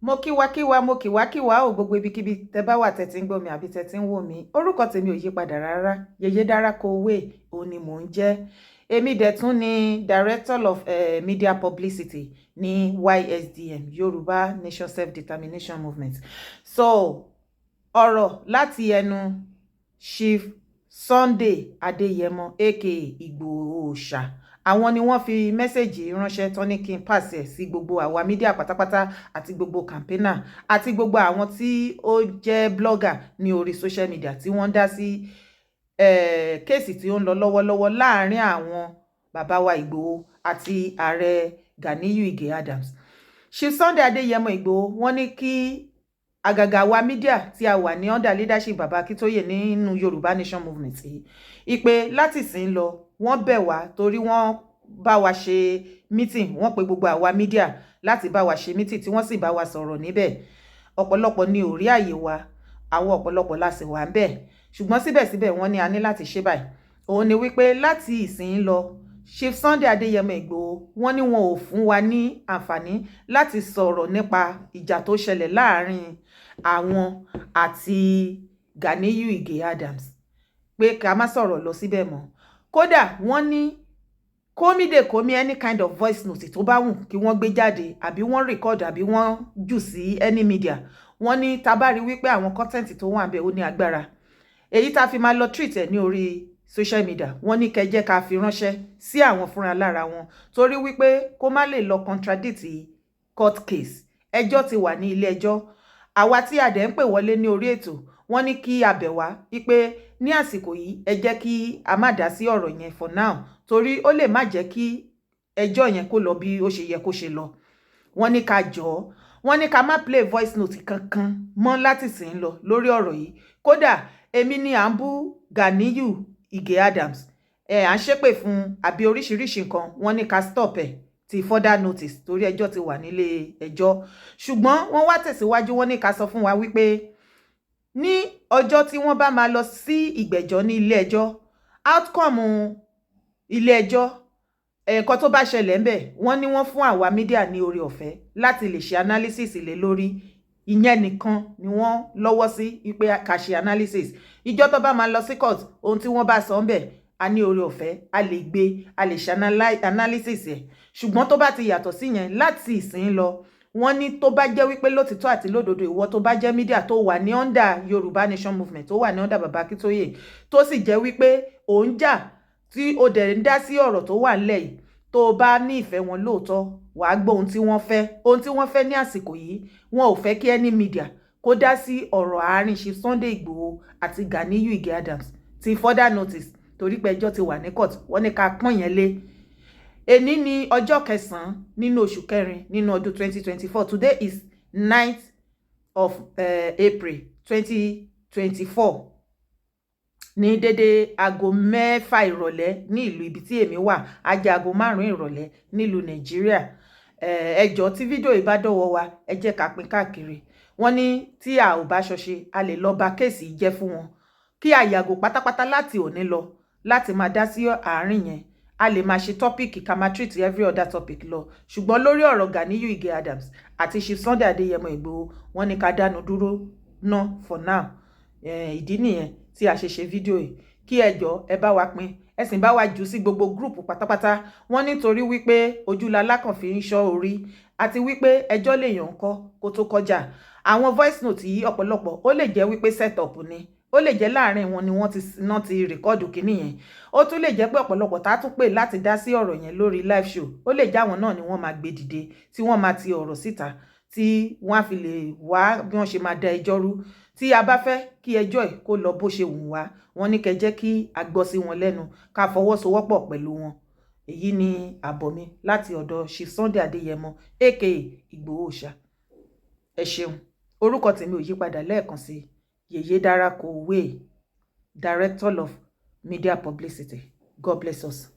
mo kíwákíwá mo kíwákíwá ò gbogbo ibikíbi tẹ́ bá wà tẹ́ tí ń gbọ́ mi àbí tẹ́ tí ń wò mí. Orúkọ tèmi ò yí padà rárá. Yèyé Dára Kowé òun ni mò ń jẹ́. Èmi dẹ̀ tún ni Director of Media Publicity ní YSDM, Yoruba Nation Self-Determination Movement. So ọ̀rọ̀ láti ẹnu Chief Sunday Adéyẹmọ aka Igboho Òòṣà. Àwọn ni wọ́n fi mẹ́sẹ̀jì ránṣẹ́ tán ní kí n pàṣẹ sí gbogbo àwa mídíà pátápátá àti gbogbo campaigner àti gbogbo àwọn tí ó jẹ́ blogger ní orí social media tí wọ́n dá sí kéèsì tí ó ń lọ lọ́wọ́lọ́wọ́ láàárín àwọn bàbá wa Ìgbòho àti ààrẹ Ganiyu Ige Adams. Chief Sunday Adéyẹmọ Ìgbòho wọ́n ní kí àgàgà wa mídíà tí a wà ní under leadership bàbá Akíntóyè nínú Yorùbá Nation Movement yìí ìpè láti sìn lọ wọ́n bẹ̀ wá torí wọ́n bá wa ṣe meeting, wọ́n pe gbogbo àwa mídíà láti bá wa ṣe meeting tí wọ́n sì bá wa sọ̀rọ̀ níbẹ̀. Ọ̀pọ̀lọpọ̀ ní orí àyè wa, àwọn ọ̀pọ̀lọpọ̀ la sì wà ńbẹ̀, ṣùgbọ́n síbẹ̀síbẹ̀ wọ́n ní a ní láti ṣe báyìí. Òun ni wípé láti ìsìn lọ Chief Sunday Adéyẹmọ Ìgbòho wọ́n ní wọn ò fún wa ní àǹfààní láti sọ̀rọ̀ nípa ìjà tó ṣẹlẹ̀ láàárín àwọn àti Ganiyu Ige Adams, pé ká má sọ̀rọ̀ lọ síbẹ̀ mọ́. Kódà wọ́n ní kómìdèkómì any kind of voice note tó bá wù kí wọ́n gbé jáde àbí wọ́n record àbí wọ́n jù sí any media. Wọ́n ní tá bá rí wípé àwọn content tó wà ńbẹ̀ ó ní agbára, èyí tá fi máa lọ treat ẹ̀ ní orí social media. Wọ́n ní kẹ́ jẹ́ ká fi ránṣẹ́ sí àwọn fúnra lára wọn torí wípé kó má lè lọ contradict court case. Ẹjọ́ ti wà ní ilé ẹjọ́. Àwa tí a dẹ̀ ń pè wọlé ní orí ètò wọ́n ní kí a bẹ̀ wá wípé ní àsìkò yìí ẹ jẹ́ kí a má dá sí ọ̀rọ̀ yẹn for now torí ó lè má jẹ́ kí ẹjọ́ yẹn kó lọ bí ó ṣe yẹ kó ṣe lọ. Wọ́n ní ká jọ̀ọ́, wọ́n ní ká má play voice note kankan mọ́ láti sìn lọ lórí ọ̀rọ̀ yìí. Kódà èmi ni à ń bú Ganiyu Ige Adams, à ń ṣépè fún àbí oríṣiríṣi nǹkan. Wọ́n ní ká stop ẹ̀ ti further notice torí ẹjọ́ ti wà nílé ẹjọ́. Ṣùgbọ́n wọ́n wá tẹ̀síwájú, wọ́n ní ká sọ fún wa wípé ní ọjọ́ tí wọ́n bá máa lọ sí ìgbẹ́jọ́ ní ilé ẹjọ́, outcome ilé ẹjọ́, nǹkan tó bá ṣẹlẹ̀ ńbẹ̀, wọ́n ní wọ́n fún àwa mídíà ní oore ọ̀fẹ́ láti lè ṣe analysis lé lórí. Ìyẹn nìkan ni wọ́n lọ́wọ́ sí wípé ká ṣe analysis. Ìjọ́ tó bá máa lọ sí court, ohun tí wọ́n bá sọ ńbẹ̀, a ní oore ọ̀fẹ́, a lè gbé, a lè ṣe analysis ẹ̀. Ṣùgbọ́n tó bá ti yàtọ̀ sí yẹn láti ìsìn lọ, wọ́n ní tó bá jẹ́ wípé lótìtọ́ àti lódodo ìwọ tó bá jẹ́ mídíà tó wà ní under Yorùbá Nation Movement, tó wà ní under bàbá Akíntóyè, tó sì jẹ́ wípé ò ń jà tí o dẹ̀ ń dá sí ọ̀rọ̀ tó wà ńlẹ̀ yìí, tó bá ní ìfẹ́ wọn lóòótọ́ wàá gbọ́ ohun tí wọ́n fẹ́. Ohun tí wọ́n fẹ́ ní àsìkò yìí, wọn ò fẹ́ kí any media kó dá sí ọ̀rọ̀ àárín Chief Sunday Ìgbòho àti Ganiyu Ige Adams ti further notice torí pé ẹjọ́ ti wà ní court. Wọ́n ní ká pọ́n yẹn lé. Èní ni ọjọ́ 9 nínú oṣù kẹrin nínú ọdún 2024. Today is 9th of April 2024. Ní dédé aago 6 ìrọ̀lẹ́ ní ìlú ibi tí èmi wà, ajá aago 5 ìrọ̀lẹ́ nílùú Nàìjíríà. Ẹ jọ̀ọ́ tí fídíò yìí bá dọ́wọ́ wa, ẹ jẹ́ ká pín káàkiri. Wọ́n ní tí a ò bá ṣọṣe, a lè lọ bà kéèsì jẹ́ fún wọn. Kí a yàgò pátápátá láti òní lọ láti máa dá sí àárín yẹn. A lè máa ṣe topic ká máa treat every other topic lọ. Ṣùgbọ́n lórí ọ̀rọ̀ Ganiyu Ige Adams àti Chief Sunday Adéyẹmọ Ìgbòho, wọ́n ní ká dánu dúró ná for now. Ìdí nìyẹn tí a ṣe fídíò yìí. Kí ẹ jọ̀ọ́ ẹ bá wa pín, ẹ sì bá wa jù sí gbogbo group pátápátá. Wọ́n nítorí wípé ojúlalá kan fi ń ṣọ́ orí àti wípé ẹjọ́ lèèyàn kọ́ kó tó kọjá. Àwọn voice note yìí ọ̀pọ̀lọpọ̀ ó lè jẹ́ wípé set up ni, ó lè jẹ́ láàrin wọn ni wọ́n ti record kíní yẹn. Ó tún lè jẹ́ pé ọ̀pọ̀lọpọ̀ tá tún pè láti dá sí ọ̀rọ̀ yẹn lórí live show. Ó lè jẹ́ àwọn náà ni wọ́n máa gbé dìde tí wọ́n máa ti ọ̀rọ̀ síta tí wọ́n á fi lè wá bí wọ́n ṣe máa da ẹjọ́ rú. Tí a bá fẹ́ kí ẹjọ́ yìí kó lọ bó ṣe wù wá, wọ́n ní kẹ́ jẹ́ kí a gbọ́ sí wọn lẹ́nu, ká fọwọ́sowọ́pọ̀ pẹ̀lú wọn. Èyí ni àbọ̀ mi láti ọ̀dọ̀ Chief Sunday Adéyẹmọ aka Igboho Òòṣà. Ẹ ṣeun. Orúkọ tèmi ò yí padà lẹ́ẹ̀kan sí Yèyé Dára Kowé, Director of Media Publicity. God bless us.